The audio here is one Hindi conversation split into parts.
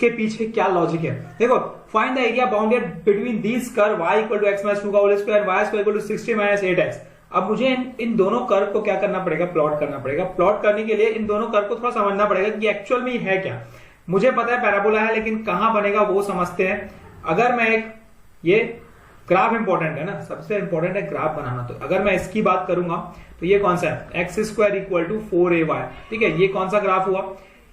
के पीछे क्या लॉजिक है। देखो, find the area bounded between these curve y equal to x minus 2 का whole square y square equal to 60 minus 8x। अब मुझे इन दोनों कर्व को क्या करना पड़ेगा, प्लॉट करना पड़ेगा। प्लॉट करने के लिए इन दोनों कर्व को थोड़ा समझना पड़ेगा कि एक्चुअल में है क्या। मुझे पता है पैराबोला है, लेकिन कहां बनेगा वो समझते हैं। अगर मैं एक, ये ग्राफ इंपॉर्टेंट है ना, सबसे इंपॉर्टेंट है ग्राफ बनाना। तो अगर मैं इसकी बात करूंगा तो ये कौन सा है, x square equal to 4ay। ठीक है, ये कौन सा ग्राफ हुआ,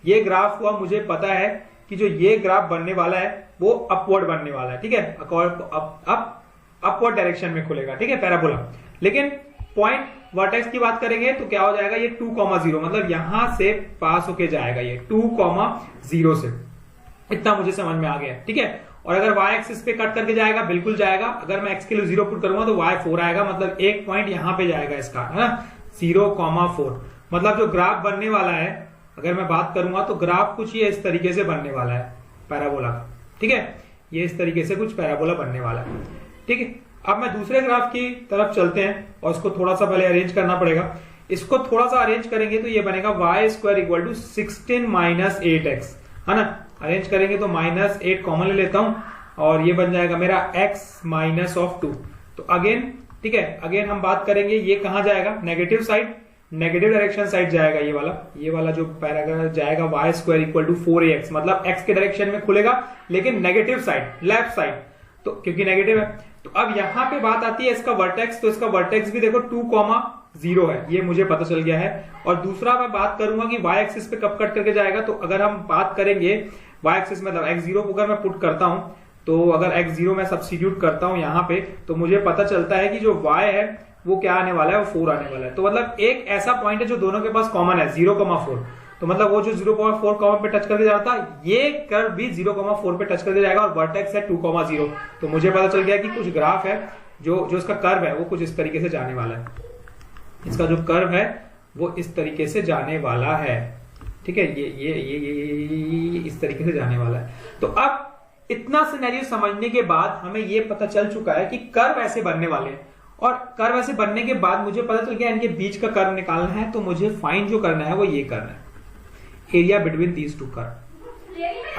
ये ग्राफ हुआ। मुझे पता है कि जो ये ग्राफ बनने वाला है वो अपवर्ड बनने वाला है। ठीक है, अपवर्ड डायरेक्शन में खुलेगा। ठीक है, पैराबोला। लेकिन पॉइंट वर्टेक्स की बात करेंगे तो क्या हो जाएगा, ये 2,0 मतलब यहां से पास होके जाएगा ये 2,0 से। इतना मुझे समझ में आ गया। ठीक है, और अगर y एक्सिस पे कट करके जाएगा, बिल्कुल जाएगा। अगर मैं x के लिए 0 पुट करूंगा तो y 4 आएगा, मतलब एक पॉइंट यहां पे जाएगा इसका, है ना, 0,4। मतलब जो ग्राफ बनने वाला है, अगर मैं बात करूंगा तो ग्राफ कुछ ये इस तरीके से बनने वाला है पैराबोला का। ठीक है, ये इस तरीके से कुछ पैराबोला बनने वाला है। ठीक है, अब मैं दूसरे ग्राफ की तरफ चलते हैं और इसको थोड़ा सा पहले अरेंज करना पड़ेगा। इसको थोड़ा सा अरेंज करेंगे तो ये बनेगा y square equal to 16 minus 8x, है ना। अरेंज करेंगे तो -8 कॉमन ले लेता हूं और ये बन जाएगा मेरा x माइनस ऑफ 2। तो अगेन, ठीक है, अगेन हम बात करेंगे ये कहां जाएगा, negative side, negative direction side जाएगा। ये वाला जो पैराग्राफ जाएगा y square equal to 4ax, मतलब x के डायरेक्शन में खुलेगा लेकिन नेगेटिव साइड, लेफ्ट साइड, तो क्योंकि नेगेटिव है। तो अब यहां पे बात आती है इसका वर्टेक्स। तो इसका वर्टेक्स भी देखो 2,0 है, ये मुझे पता चल गया है। और दूसरा मैं बात करूंगा कि y एक्सिस पे कब कट करके जाएगा। तो अगर हम बात करेंगे y एक्सिस मतलब x0 को अगर मैं पुट करता हूं, तो अगर x0 मैं सब्स्टिट्यूट करता हूं यहां पे, तो मुझे पता चलता है कि जो y है वो क्या आने वाला है, वो 4 आने वाला है। तो मतलब एक ऐसा पॉइंट है जो दोनों के पास कॉमन है, 0,4। तो मतलब वो जो 0,4 कॉमन पे टच करके जाता है, ये कर्व भी 0,4 पे टच करके जाएगा और वर्टेक्स है 2,0। तो मुझे पता चल गया कि कुछ ग्राफ है जो इसका कर्व है वो कुछ इस तरीके से जाने वाला है। इसका जो कर्व है वो इस तरीके से जाने वाला है। ठीक है, ये इस तरीके से जाने वाला है। तो अब इतना सिनेरियो समझने के बाद हमें ये पता चल चुका है कि कर्व ऐसे बनने वाले हैं। और कर्व ऐसे बनने के बाद मुझे पता चल गया इनके बीच का कर्व निकालना है। तो मुझे फाइंड जो करना है वो ये करना है, area between these two curve.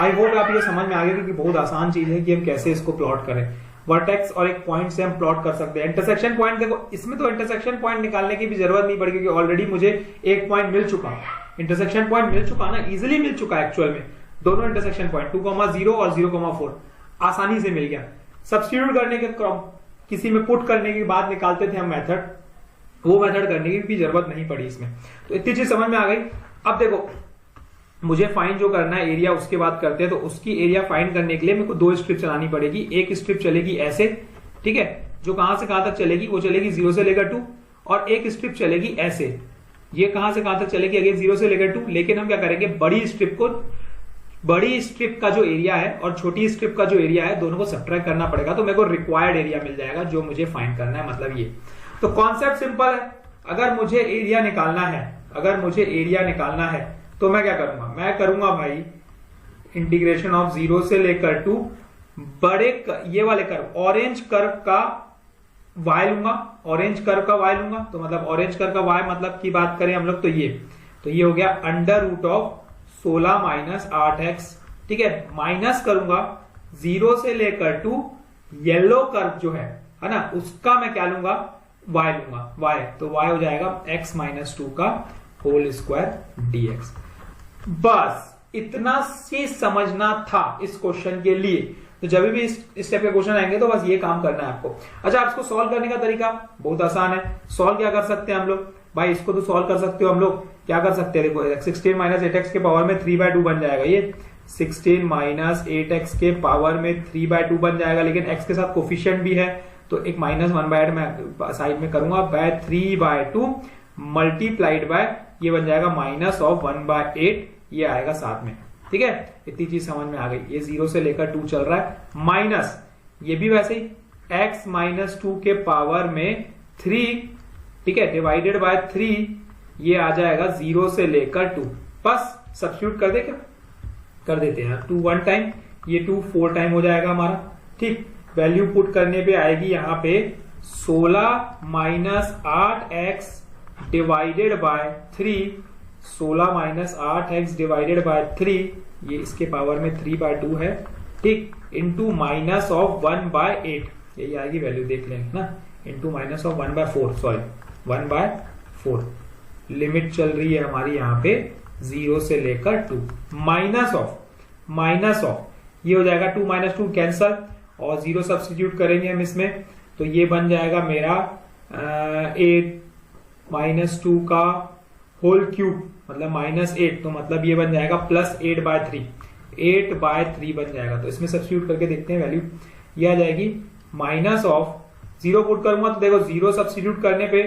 I hope आप ये समझ में आ गया कि बहुत आसान चीज है कि हम कैसे इसको प्लॉट करें। वर्टेक्स और एक पॉइंट से हम प्लॉट कर सकते हैं। इंटरसेक्शन पॉइंट, देखो इसमें तो इंटरसेक्शन पॉइंट निकालने की भी जरूरत नहीं पड़ी, क्योंकि ऑलरेडी मुझे एक पॉइंट मिल चुका, इंटरसेक्शन पॉइंट मिल चुका ना, इजिली मिल चुका एक्चुअल में। दोनों इंटरसेक्शन पॉइंट 2,0 और 0,4 आसानी से मिल गया। सब्स्टिट्यूट करने के किसी में पुट करने के बाद निकालते थे हम मेथड, वो मेथड करने की भी जरूरत नहीं पड़ी इसमें। तो इतनी चीज समझ में आ गई। अब देखो, मुझे फाइंड जो करना है एरिया, उसके बाद करते हैं। तो उसकी एरिया फाइंड करने के लिए मेरे को 2 स्ट्रिप चलानी पड़ेगी। एक स्ट्रिप चलेगी ऐसे, ठीक है, जो कहां से कहां तक चलेगी, वो चलेगी 0 से लेकर 2। और एक स्ट्रिप चलेगी ऐसे, ये कहां से कहां तक चलेगी, अगेन 0 से लेकर 2। लेकिन हम क्या करेंगे, बड़ी स्ट्रिप का जो एरिया है और छोटी स्ट्रिप का जो एरिया है, दोनों को सब्ट्रैक्ट करना पड़ेगा। तो मेरे को रिक्वायर्ड एरिया मिल जाएगा जो मुझे फाइंड करना है, मतलब ये। तो कॉन्सेप्ट सिंपल है। अगर मुझे एरिया निकालना है, तो मैं क्या करूंगा, मैं करूंगा भाई इंटीग्रेशन ऑफ 0 से लेकर 2 बड़े ये वाले कर्व, ऑरेंज कर्व का y लूंगा, ऑरेंज कर्व का y लूंगा। तो मतलब ऑरेंज कर्व का y मतलब की बात करें हम लोग, तो ये हो गया under root of 16 minus 8x। ठीक है, माइनस करूंगा 0 से लेकर 2 येलो कर्व जो है ना, उसका मैं क्या लूंगा, y लूंगा, y। तो y हो जाएगा x माइनस 2 का होल स्क्वायर dx। बस इतना से समझना था इस क्वेश्चन के लिए। तो जब भी इस टाइप के क्वेश्चन आएंगे तो बस ये काम करना है आपको। अच्छा, आप इसको सॉल्व करने का तरीका बहुत आसान है। सॉल्व क्या कर सकते हैं हम लोग भाई, इसको तो सॉल्व कर सकते हो हम लोग, क्या कर सकते हैं, देखो 16 माइनस 8x के पावर में 3/2 बन जाएगा। ये 16 माइनस 8x के पावर में 3/2 बन जाएगा, लेकिन x के साथ कोफिशिएंट भी है तो एक -1/8 मैं साइड में करूंगा, बाय 3/2 मल्टीप्लाइड बाय ये बन जाएगा -1/8, ये आएगा साथ में। ठीक है, इतनी चीज समझ में आ गई। ये 0 से लेकर 2 चल रहा है, माइनस ये भी वैसे ही x माइनस 2 के पावर में 3, ठीक है, डिवाइडेड बाय 3, ये आ जाएगा 0 से लेकर 2। बस सब्स्टिट्यूट कर दे, क्या कर देते हैं, 2 1 टाइम, ये 2 4 टाइम हो जाएगा हमारा। ठीक, वैल्यू पुट करने पे आएगी यहाँ पे 16 minus 8x divided by 3, 16 minus 8x divided by 3 ये इसके पावर में 3/2 है, ठीक, इंटू माइनस ऑफ 1/8, यही आएगी वैल्यू, देख लेंगे ना, into minus of 1/4, sorry 1/4। Limit चल रही है हमारी यहाँ पे 0 से लेकर 2, माइनस ऑफ ये हो जाएगा 2 - 2 कैंसल, और 0 सब्स्टिट्यूट करेंगे हम इसमें, तो ये बन जाएगा मेरा 8 - 2 का होल क्यूब, मतलब -8, तो मतलब ये बन जाएगा +8/3, 8/3 बन जाएगा। तो इसमें सब्स्टिट्यूट करके देखते हैं वैल्यू, ये आ जाएगी माइनस ऑफ 0 पुट करूंगा तो देखो 0 सब्स्टिट्यूट करने पे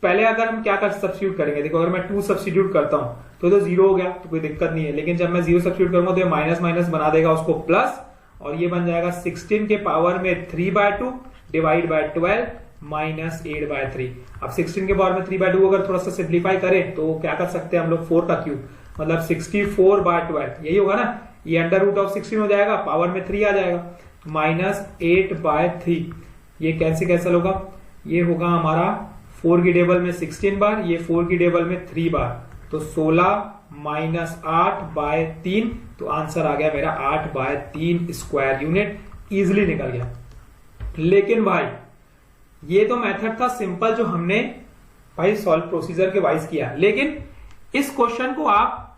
पहले अगर हम क्या कर सब्स्टिट्यूट करेंगे, देखो अगर मैं 2 सब्स्टिट्यूट करता हूं तो 0 हो गया, तो कोई दिक्कत नहीं है, लेकिन जब मैं 0 सब्स्टिट्यूट करूंगा तो ये माइनस माइनस बना देगा उसको प्लस, और ये बन जाएगा 16 के पावर में 3/2 डिवाइड बाय 12 माइनस 8/3। अब 16 के पावर में 3/2 अगर थोड़ा सा सिंप्लीफाई करें तो क्या कर सकते हैं हम लोग, 4 का क्यूब, मतलब 64/12, यही होगा ना, ये अंडर रूट ऑफ 16 हो जाएगा, पावर में 3 आ जाएगा, -8/3, ये कैसे कैंसिल होगा, ये होगा हमारा 4 की टेबल में 16 बार, ये 4 की टेबल में 3 बार, तो 16 - 8/3, तो आंसर आ गया मेरा 8/3 स्क्वायर यूनिट, इजिली निकल गया। लेकिन भाई ये तो मेथड था सिंपल जो हमने भाई सॉल्व प्रोसीजर के वाइज किया, लेकिन इस क्वेश्चन को आप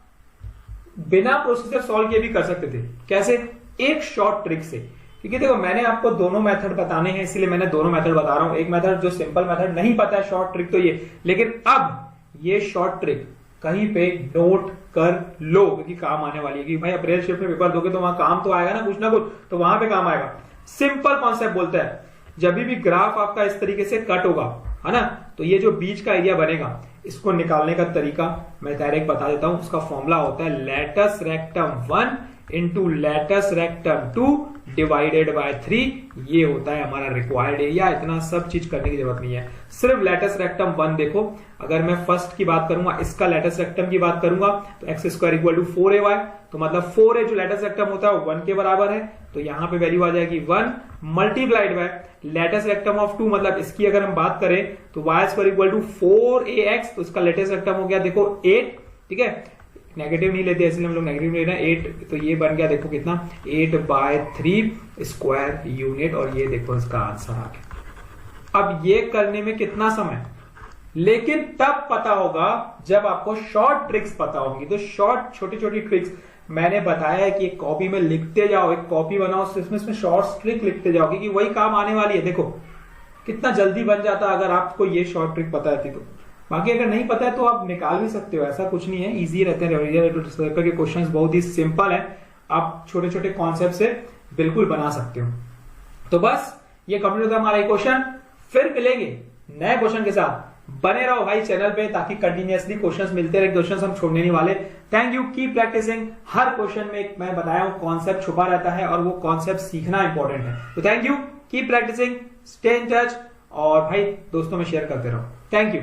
बिना प्रोसीजर सॉल्व किए भी कर सकते थे। कैसे? एक शॉर्ट ट्रिक से, क्योंकि देखो मैंने आपको दोनों मेथड बताने हैं, इसलिए मैंने दोनों मेथड बता रहा हूं। एक मेथड जो सिंपल मेथड नहीं पता है शॉर्ट ट्रिक तो ये, लेकिन अब ये शॉर्ट ट्रिक कहीं पे नोट कर लो, क्योंकि काम आने वाली है। कि भाई अप्रैल शिफ्ट में पेपर दोगे तो वहां काम तो आएगा ना, कुछ ना कुछ तो वहां पे काम आएगा। सिंपल कॉन्सेप्ट बोलता है, जब भी ग्राफ आपका इस तरीके से कट होगा, है ना, तो ये जो बीच का एरिया बनेगा, इसको निकालने का तरीका मैं डायरेक्ट बता देता हूं। उसका फॉर्मूला होता है latus rectum 1 into latus rectum 2 divided by 3, ये होता है हमारा रिक्वायर्ड एरिया। इतना सब चीज करने की जरूरत नहीं है, सिर्फ लेटस रेक्टम 1 देखो। अगर मैं फर्स्ट की बात करूंगा, इसका लेटस रेक्टम की बात करूंगा, तो x² = 4ay, तो मतलब 4a जो लेटस रेक्टम होता है 1 के बराबर है, तो यहां पे वैल्यू आ जाएगी 1 multiplied by latus rectum of 2, मतलब इसकी अगर हम बात करें तो y² = 4ax, तो इसका लेटस रेक्टम हो गया देखो 8, ठीक है, नेगेटिव नहीं लेते इसलिए हम लोग नेगेटिव ले रहे हैं 8, तो ये बन गया देखो कितना 8/3 स्क्वायर यूनिट, और ये देखो इसका आंसर आ गया। अब ये करने में कितना समय, लेकिन तब पता होगा जब आपको शॉर्ट ट्रिक्स पता होंगी। तो शॉर्ट छोटी छोटी ट्रिक्स मैंने बताया है कि एक कॉपी में लिखते जाओ, एक कॉपी बनाओ, इसमें शॉर्ट ट्रिक लिखते जाओ, क्योंकि वही काम आने वाली है। देखो कितना जल्दी बन जाता अगर आपको ये शॉर्ट ट्रिक पता रहती तो। बाकी अगर नहीं पता है तो आप निकाल भी सकते हो, ऐसा कुछ नहीं है, इजी रहते हैं। रेविजन के क्वेश्चंस बहुत ही सिंपल है, आप छोटे छोटे कॉन्सेप्ट से बिल्कुल बना सकते हो। तो बस ये कंप्लीट होता है हमारा क्वेश्चन, फिर मिलेंगे नए क्वेश्चन के साथ। बने रहो भाई चैनल पे, ताकि कंटिन्यूअसली क्वेश्चंस मिलते रहे, क्वेश्चंस हम छोड़ने नहीं वाले। Thank you, keep practising. हर क्वेश्चन में मैं बताया हूं कॉन्सेप्ट छुपा रहता है, और वो कॉन्सेप्ट सीखना इंपॉर्टेंट है। तो thank you, keep practising, stay in touch, और भाई दोस्तों में शेयर करते रहो। Thank you.